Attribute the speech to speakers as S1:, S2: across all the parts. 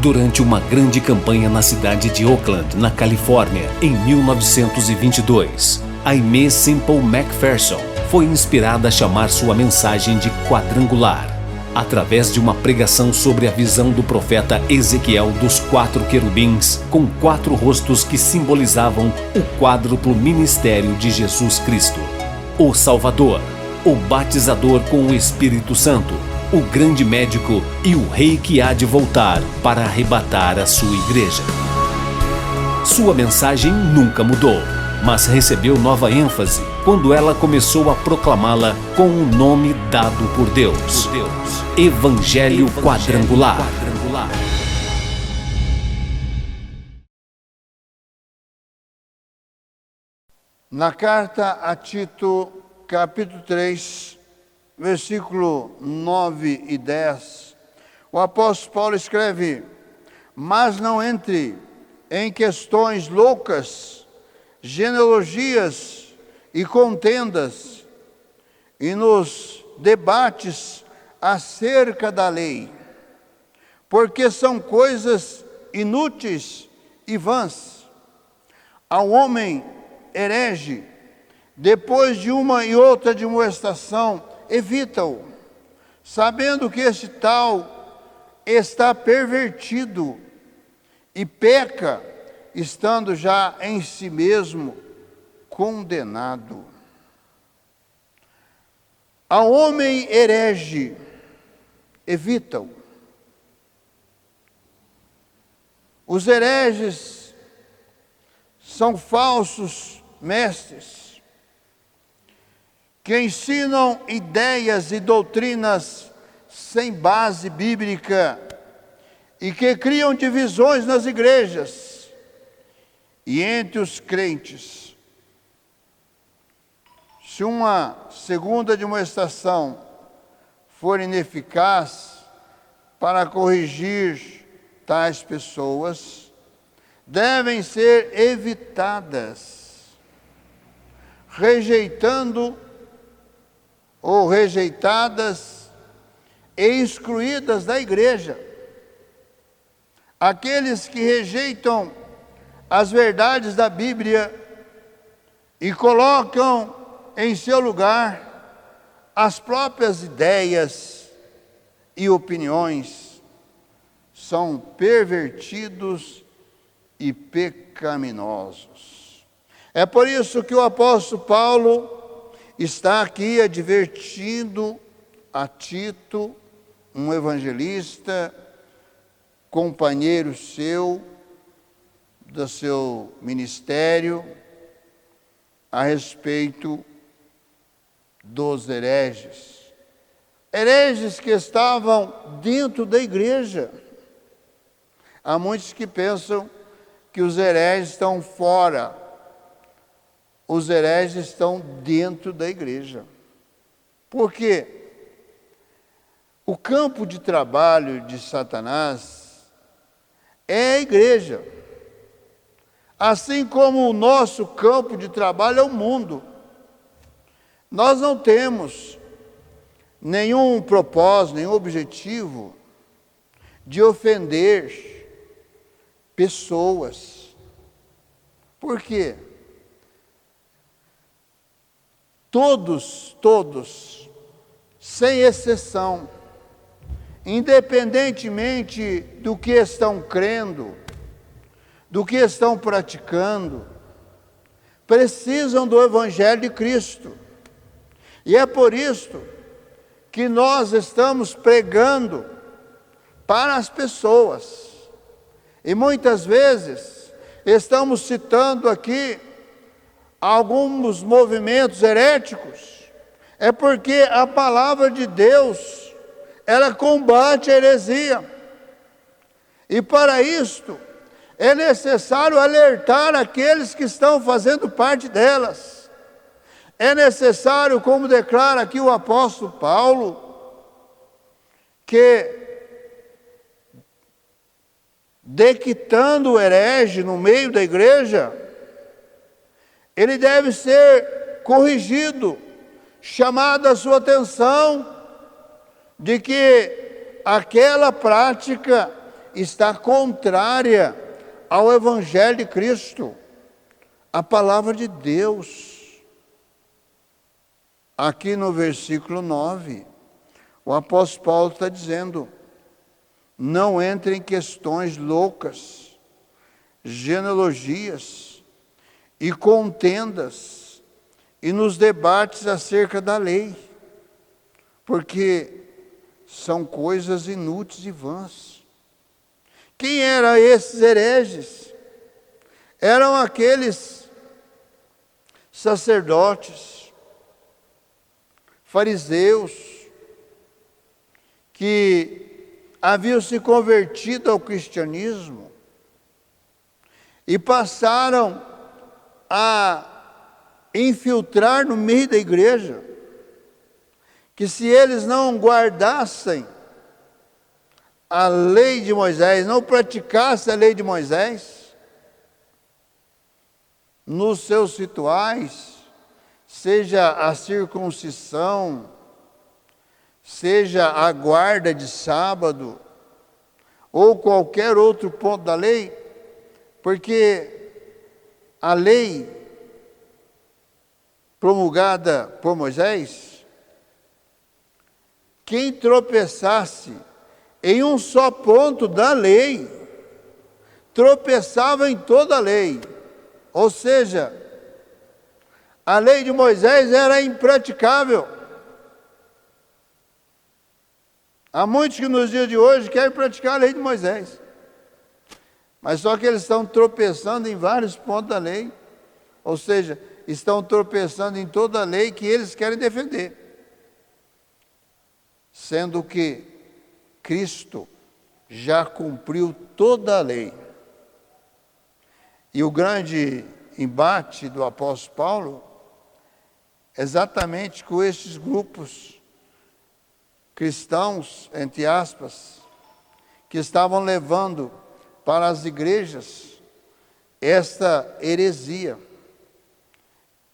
S1: Durante uma grande campanha na cidade de Oakland, na Califórnia, em 1922, Aimee Semple McPherson foi inspirada a chamar sua mensagem de quadrangular, através de uma pregação sobre a visão do profeta Ezequiel dos 4 querubins com 4 rostos que simbolizavam o quádruplo ministério de Jesus Cristo: o Salvador, o Batizador com o Espírito Santo, o grande médico e o rei que há de voltar para arrebatar a sua igreja. Sua mensagem nunca mudou, mas recebeu nova ênfase quando ela começou a proclamá-la com o nome dado por Deus: Evangelho Quadrangular.
S2: Na carta a Tito, capítulo 3, versículo 9 e 10, o apóstolo Paulo escreve: mas não entre em questões loucas, genealogias e contendas, e nos debates acerca da lei, porque são coisas inúteis e vãs. Ao homem herege, depois de uma e outra admoestação, evita-o, sabendo que este tal está pervertido e peca, estando já em si mesmo condenado. Ao homem herege, evita-o. Os hereges são falsos mestres que ensinam ideias e doutrinas sem base bíblica e que criam divisões nas igrejas e entre os crentes. Se uma segunda admoestação for ineficaz para corrigir tais pessoas, devem ser evitadas, rejeitadas e excluídas da igreja. Aqueles que rejeitam as verdades da Bíblia e colocam em seu lugar as próprias ideias e opiniões são pervertidos e pecaminosos. É por isso que o apóstolo Paulo está aqui advertindo a Tito, um evangelista, companheiro seu, do seu ministério, a respeito dos hereges. Hereges que estavam dentro da igreja. Há muitos que pensam que os hereges estão fora. Os hereges estão dentro da igreja. Por quê? O campo de trabalho de Satanás é a igreja. Assim como o nosso campo de trabalho é o mundo. Nós não temos nenhum propósito, nenhum objetivo de ofender pessoas. Por quê? Todos, sem exceção, independentemente do que estão crendo, do que estão praticando, precisam do Evangelho de Cristo. E é por isso que nós estamos pregando para as pessoas. E muitas vezes estamos citando aqui alguns movimentos heréticos. É porque a palavra de Deus, ela combate a heresia. E para isto, é necessário alertar aqueles que estão fazendo parte delas. É necessário, como declara aqui o apóstolo Paulo, que dequitando o herege no meio da igreja, ele deve ser corrigido, chamada a sua atenção de que aquela prática está contrária ao Evangelho de Cristo, a palavra de Deus. Aqui no versículo 9, o apóstolo Paulo está dizendo: não entre em questões loucas, genealogias e contendas, e nos debates acerca da lei, porque são coisas inúteis e vãs. Quem eram esses hereges? Eram aqueles sacerdotes, fariseus, que haviam se convertido ao cristianismo e passaram a infiltrar no meio da igreja, que se eles não guardassem a lei de Moisés, não praticassem a lei de Moisés, nos seus rituais, seja a circuncisão, seja a guarda de sábado, ou qualquer outro ponto da lei, porque a lei promulgada por Moisés, quem tropeçasse em um só ponto da lei, tropeçava em toda a lei. Ou seja, a lei de Moisés era impraticável. Há muitos que nos dias de hoje querem praticar a lei de Moisés, mas só que eles estão tropeçando em vários pontos da lei, ou seja, estão tropeçando em toda a lei que eles querem defender, sendo que Cristo já cumpriu toda a lei. E o grande embate do apóstolo Paulo, exatamente com esses grupos cristãos, entre aspas, que estavam levando para as igrejas esta heresia.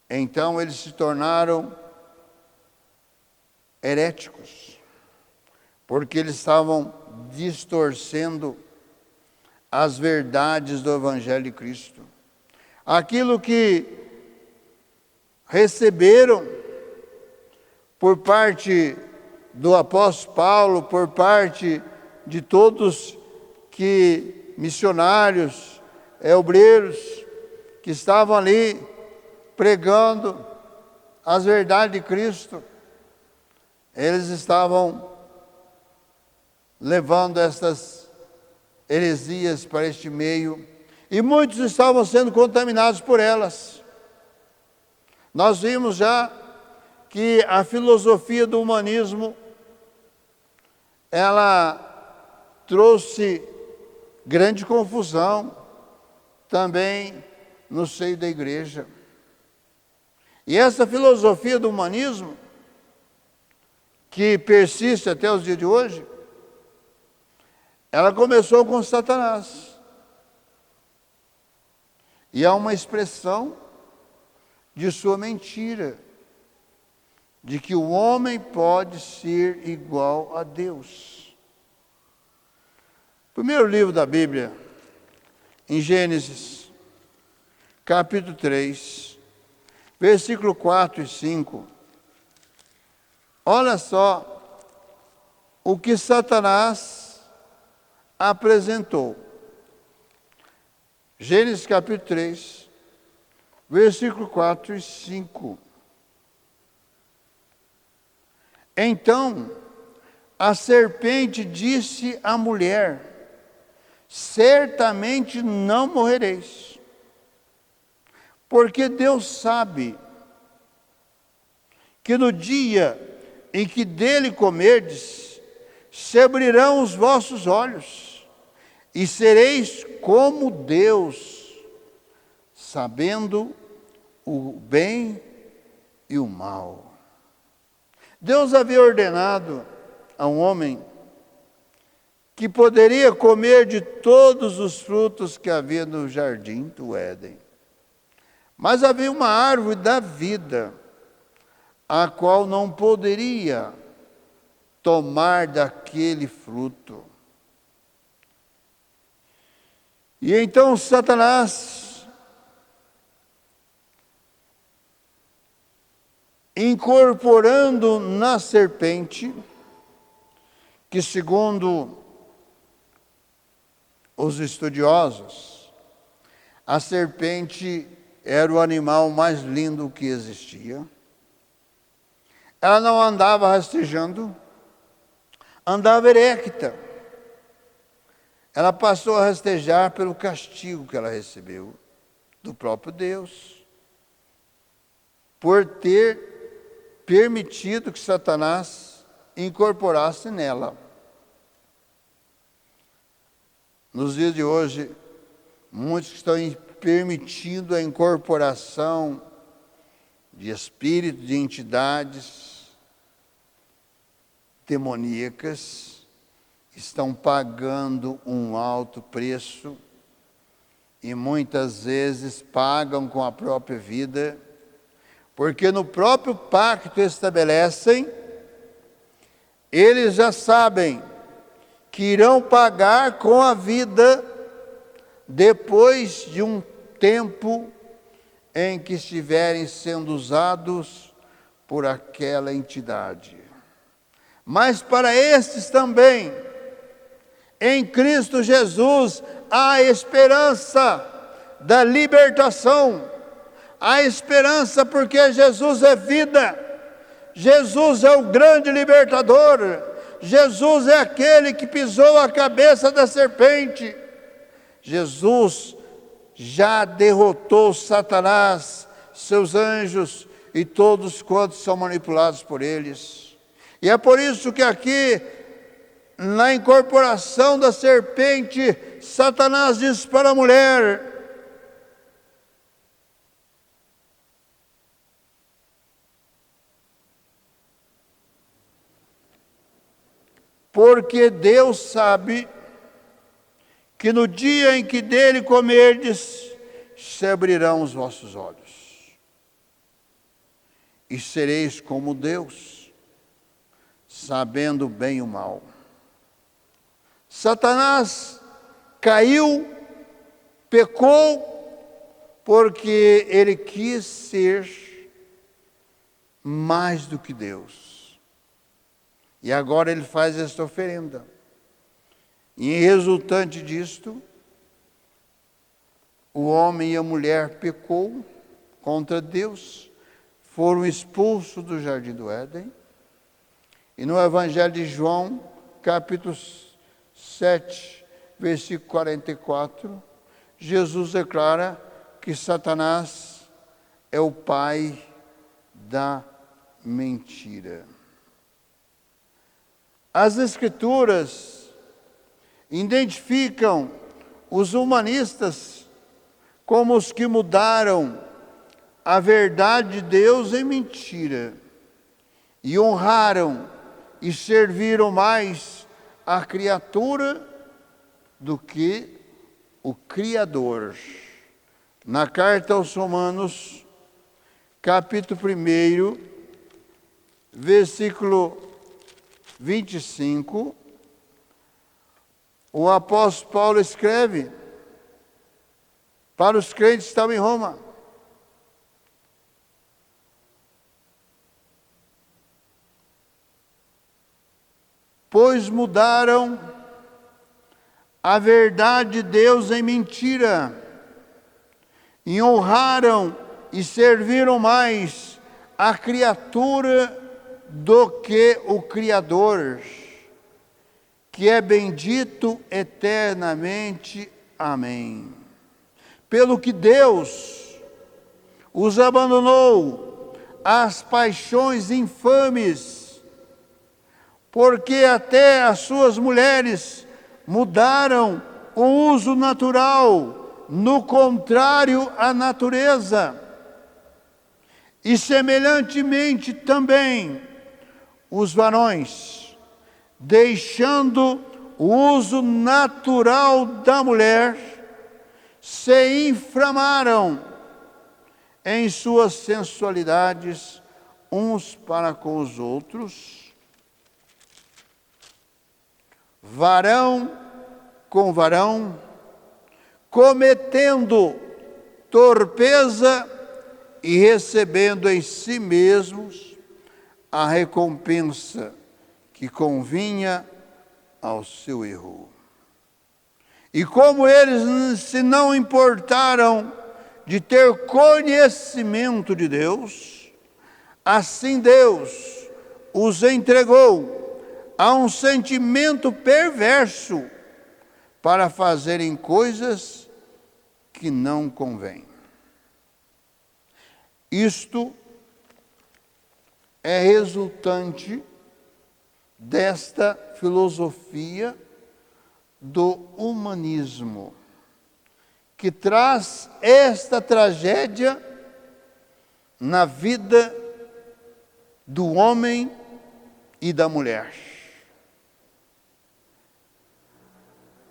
S2: Então eles se tornaram heréticos, porque eles estavam distorcendo as verdades do Evangelho de Cristo. Aquilo que receberam por parte do apóstolo Paulo, por parte de todos que missionários, obreiros, que estavam ali pregando as verdades de Cristo, eles estavam levando essas heresias para este meio, e muitos estavam sendo contaminados por elas. Nós vimos já que a filosofia do humanismo, ela trouxe grande confusão também no seio da igreja. E essa filosofia do humanismo, que persiste até os dias de hoje, ela começou com Satanás. E é uma expressão de sua mentira, de que o homem pode ser igual a Deus. Primeiro livro da Bíblia, em Gênesis, capítulo 3, versículo 4 e 5. Olha só o que Satanás apresentou. Gênesis capítulo 3, versículo 4 e 5. Então a serpente disse à mulher: certamente não morrereis, porque Deus sabe que no dia em que dele comerdes, se abrirão os vossos olhos, e sereis como Deus, sabendo o bem e o mal. Deus havia ordenado a um homem que poderia comer de todos os frutos que havia no jardim do Éden. Mas havia uma árvore da vida, a qual não poderia tomar daquele fruto. E então Satanás, incorporando na serpente, que segundo os estudiosos, a serpente era o animal mais lindo que existia. Ela não andava rastejando, andava erecta. Ela passou a rastejar pelo castigo que ela recebeu do próprio Deus, por ter permitido que Satanás incorporasse nela. Nos dias de hoje, muitos estão permitindo a incorporação de espíritos, de entidades demoníacas, estão pagando um alto preço e muitas vezes pagam com a própria vida, porque no próprio pacto estabelecem, eles já sabem que irão pagar com a vida depois de um tempo em que estiverem sendo usados por aquela entidade. Mas para estes também, em Cristo Jesus, há esperança da libertação. Há esperança porque Jesus é vida. Jesus é o grande libertador. Jesus é aquele que pisou a cabeça da serpente. Jesus já derrotou Satanás, seus anjos e todos quantos são manipulados por eles. E é por isso que aqui, na incorporação da serpente, Satanás diz para a mulher: porque Deus sabe que no dia em que dele comerdes, se abrirão os vossos olhos, e sereis como Deus, sabendo o bem e o mal. Satanás caiu, pecou, porque ele quis ser mais do que Deus. E agora ele faz esta oferenda. E em resultante disto, o homem e a mulher pecou contra Deus, foram expulsos do jardim do Éden. E no Evangelho de João, capítulo 7, versículo 44, Jesus declara que Satanás é o pai da mentira. As Escrituras identificam os humanistas como os que mudaram a verdade de Deus em mentira e honraram e serviram mais a criatura do que o Criador. Na carta aos Romanos, capítulo 1, versículo 25, o apóstolo Paulo escreve para os crentes que estavam em Roma: pois mudaram a verdade de Deus em mentira, e honraram e serviram mais a criatura do que o Criador, que é bendito eternamente. Amém. Pelo que Deus os abandonou às paixões infames, porque até as suas mulheres mudaram o uso natural, no contrário à natureza. E semelhantemente também os varões, deixando o uso natural da mulher, se inflamaram em suas sensualidades uns para com os outros, varão com varão, cometendo torpeza e recebendo em si mesmos a recompensa que convinha ao seu erro. E como eles se não importaram de ter conhecimento de Deus, assim Deus os entregou a um sentimento perverso para fazerem coisas que não convêm. Isto é resultante desta filosofia do humanismo, que traz esta tragédia na vida do homem e da mulher.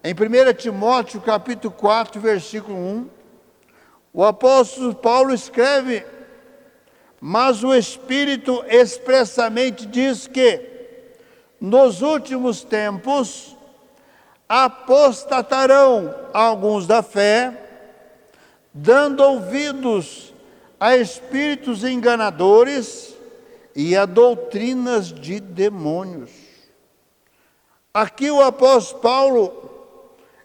S2: Em 1 Timóteo capítulo 4, versículo 1, o apóstolo Paulo escreve: mas o Espírito expressamente diz que, nos últimos tempos, apostatarão alguns da fé, dando ouvidos a espíritos enganadores e a doutrinas de demônios. Aqui o apóstolo Paulo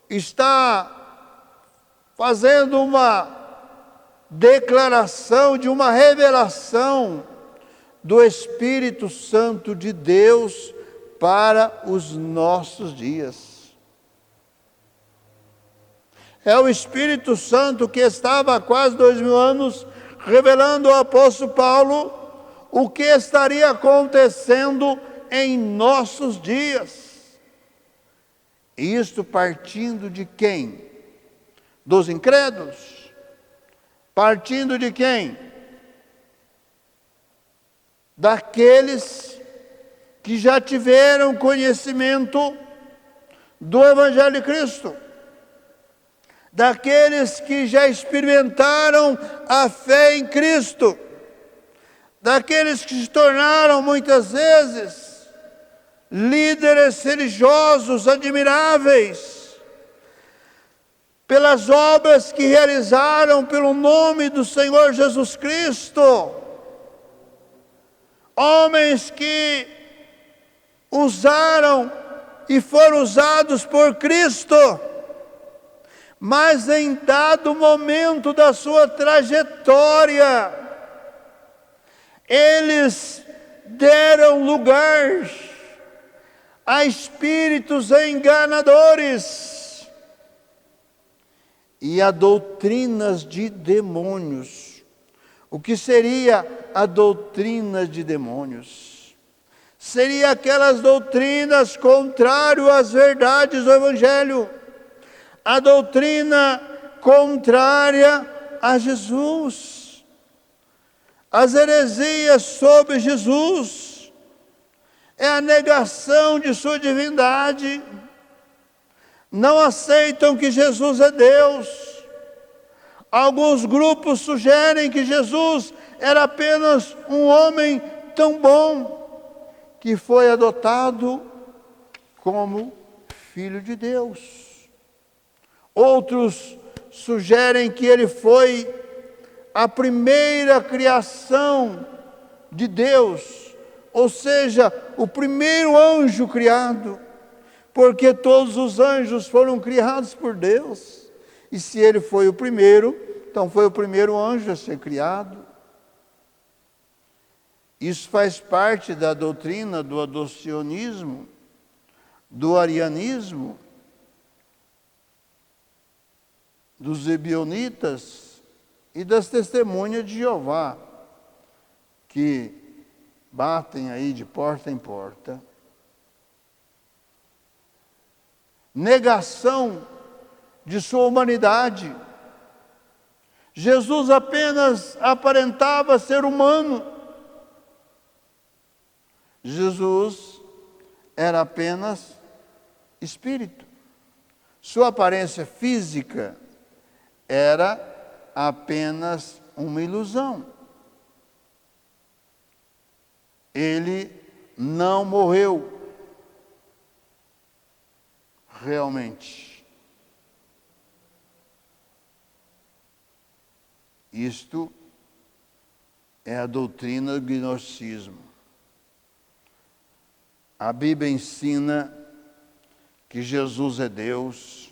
S2: está fazendo uma declaração de uma revelação do Espírito Santo de Deus para os nossos dias. É o Espírito Santo que estava há quase 2000 anos revelando ao apóstolo Paulo o que estaria acontecendo em nossos dias. E isto partindo de quem? Dos incrédulos. Partindo de quem? Daqueles que já tiveram conhecimento do Evangelho de Cristo. Daqueles que já experimentaram a fé em Cristo. Daqueles que se tornaram muitas vezes líderes religiosos admiráveis, pelas obras que realizaram pelo nome do Senhor Jesus Cristo. Homens que usaram e foram usados por Cristo, mas em dado momento da sua trajetória, eles deram lugar a espíritos enganadores e a doutrinas de demônios. O que seria a doutrina de demônios? Seria aquelas doutrinas contrárias às verdades do Evangelho, a doutrina contrária a Jesus, as heresias sobre Jesus, é a negação de sua divindade. Não aceitam que Jesus é Deus. Alguns grupos sugerem que Jesus era apenas um homem tão bom que foi adotado como filho de Deus. Outros sugerem que ele foi a primeira criação de Deus, ou seja, o primeiro anjo criado, porque todos os anjos foram criados por Deus, e se ele foi o primeiro, então foi o primeiro anjo a ser criado. Isso faz parte da doutrina do adocionismo, do arianismo, dos ebionitas e das testemunhas de Jeová, que batem aí de porta em porta. Negação de sua humanidade. Jesus apenas aparentava ser humano. Jesus era apenas espírito. Sua aparência física era apenas uma ilusão. Ele não morreu realmente. Isto é a doutrina do gnosticismo. A Bíblia ensina que Jesus é Deus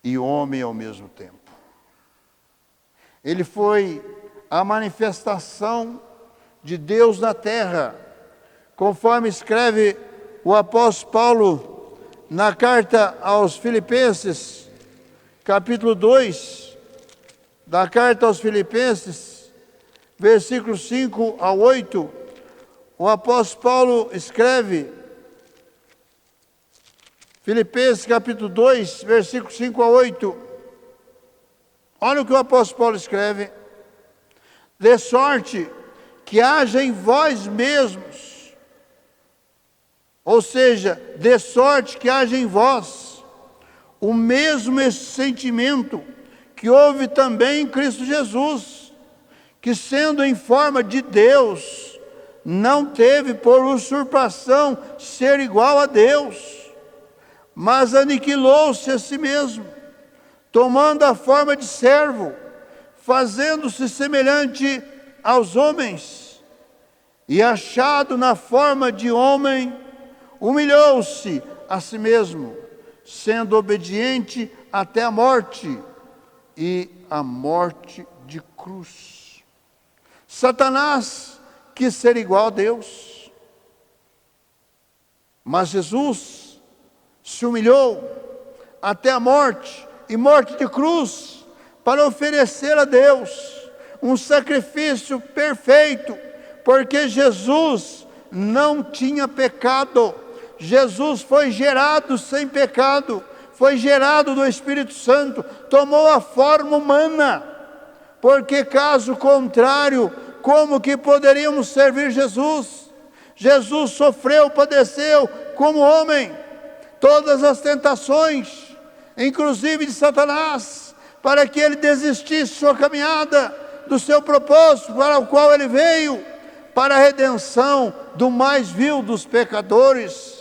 S2: e homem ao mesmo tempo. Ele foi a manifestação de Deus na terra, conforme escreve o apóstolo Paulo na carta aos Filipenses, capítulo 2, da carta aos Filipenses, versículos 5 a 8, o apóstolo Paulo escreve, Filipenses capítulo 2, versículos 5 a 8, olha o que o apóstolo Paulo escreve: de sorte que haja em vós mesmos, ou seja, de sorte que haja em vós o mesmo sentimento que houve também em Cristo Jesus, que sendo em forma de Deus, não teve por usurpação ser igual a Deus, mas aniquilou-se a si mesmo, tomando a forma de servo, fazendo-se semelhante aos homens, e achado na forma de homem, humilhou-se a si mesmo, sendo obediente até a morte, e a morte de cruz. Satanás quis ser igual a Deus, mas Jesus se humilhou até a morte, e morte de cruz, para oferecer a Deus um sacrifício perfeito, porque Jesus não tinha pecado. Jesus foi gerado sem pecado, foi gerado do Espírito Santo, tomou a forma humana, porque caso contrário, como que poderíamos servir Jesus? Jesus sofreu, padeceu como homem, todas as tentações, inclusive de Satanás, para que ele desistisse sua caminhada, do seu propósito para o qual ele veio, para a redenção do mais vil dos pecadores.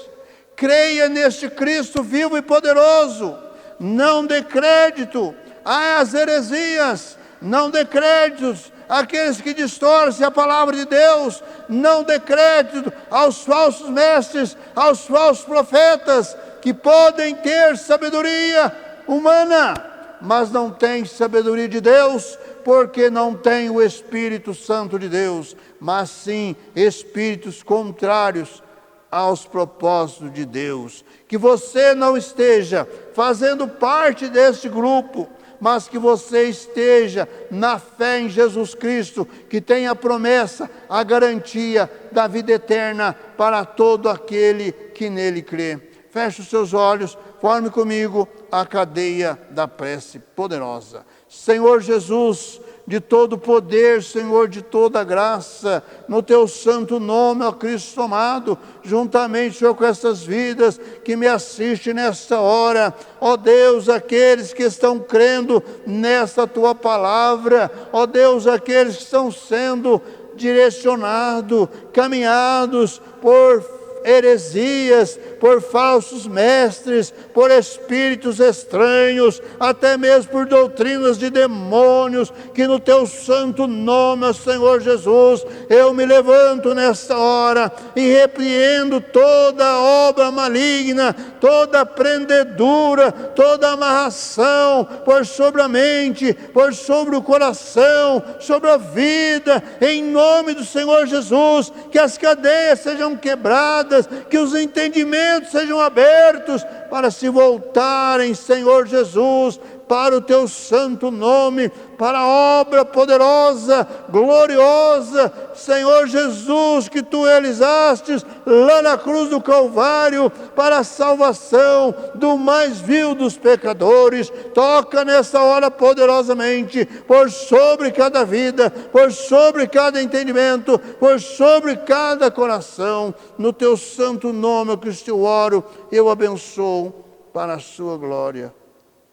S2: Creia neste Cristo vivo e poderoso, não dê crédito às heresias, não dê créditos àqueles que distorcem a palavra de Deus, não dê crédito aos falsos mestres, aos falsos profetas, que podem ter sabedoria humana, mas não têm sabedoria de Deus, porque não tem o Espírito Santo de Deus, mas sim espíritos contrários aos propósitos de Deus. Que você não esteja fazendo parte deste grupo, mas que você esteja na fé em Jesus Cristo, que tem a promessa, a garantia da vida eterna para todo aquele que nele crê. Feche os seus olhos, forme comigo a cadeia da prece poderosa. Senhor Jesus, de todo poder, Senhor, de toda graça, no Teu santo nome, ó Cristo amado, juntamente, Senhor, com essas vidas que me assistem nesta hora, ó Deus, aqueles que estão crendo nesta Tua palavra, ó Deus, aqueles que estão sendo direcionados, caminhados por heresias, por falsos mestres, por espíritos estranhos, até mesmo por doutrinas de demônios, que no Teu santo nome, Senhor Jesus, eu me levanto nesta hora e repreendo toda obra maligna, toda prendedura, toda amarração, por sobre a mente, por sobre o coração, sobre a vida, em nome do Senhor Jesus, que as cadeias sejam quebradas, que os entendimentos sejam abertos para se voltarem, Senhor Jesus, para o Teu santo nome, para a obra poderosa, gloriosa, Senhor Jesus, que Tu realizastes lá na cruz do Calvário, para a salvação do mais vil dos pecadores. Toca nessa hora poderosamente, por sobre cada vida, por sobre cada entendimento, por sobre cada coração. No Teu santo nome, ó Cristo, eu oro, eu abençoo para a Sua glória.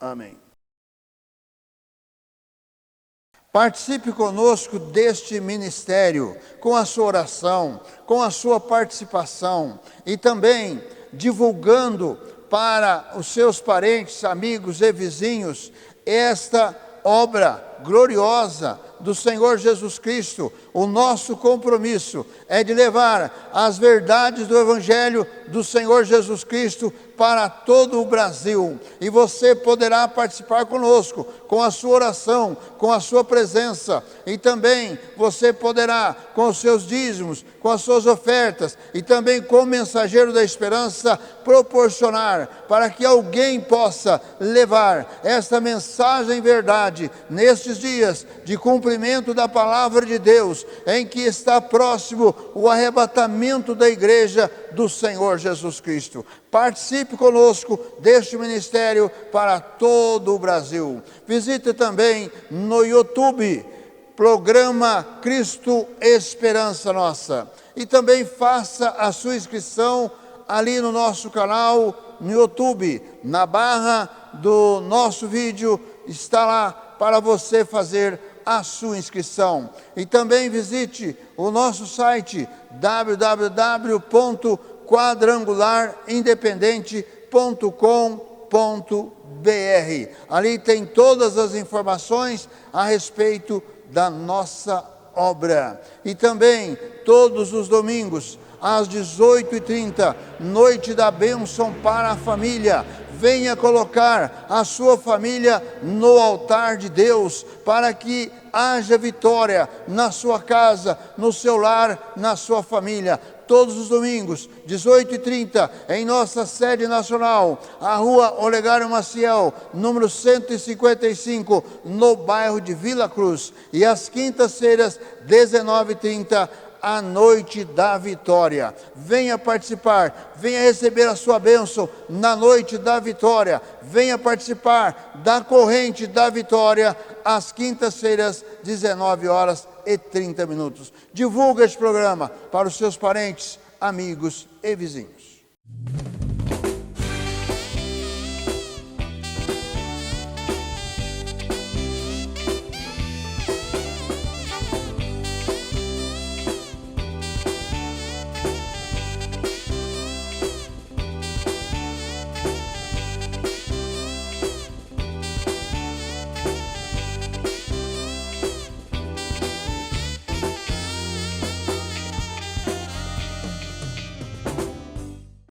S2: Amém. Participe conosco deste ministério, com a sua oração, com a sua participação e também divulgando para os seus parentes, amigos e vizinhos esta obra gloriosa do Senhor Jesus Cristo. O nosso compromisso é de levar as verdades do Evangelho do Senhor Jesus Cristo para todo o Brasil. E você poderá participar conosco, com a sua oração, com a sua presença. E também você poderá, com os seus dízimos, com as suas ofertas, e também como mensageiro da esperança, proporcionar para que alguém possa levar esta mensagem verdade nestes dias de cumprimento da palavra de Deus, em que está próximo o arrebatamento da igreja do Senhor Jesus Cristo. Participe conosco deste ministério para todo o Brasil. Visite também no YouTube, Programa Cristo Esperança Nossa. E também faça a sua inscrição ali no nosso canal no YouTube. Na barra do nosso vídeo está lá para você fazer a sua inscrição. E também visite o nosso site www.quadrangularidependente.com.br. Ali tem todas as informações a respeito da nossa obra. E também todos os domingos às 18h30, noite da bênção para a família. Venha colocar a sua família no altar de Deus, para que haja vitória na sua casa, no seu lar, na sua família. Todos os domingos, 18h30, em nossa sede nacional, a Rua Olegário Maciel, número 155, no bairro de Vila Cruz. E às quintas-feiras, 19h30, a noite da vitória. Venha participar, venha receber a sua bênção na noite da vitória. Venha participar da corrente da vitória às quintas-feiras, 19h30. Divulgue este programa para os seus parentes, amigos e vizinhos.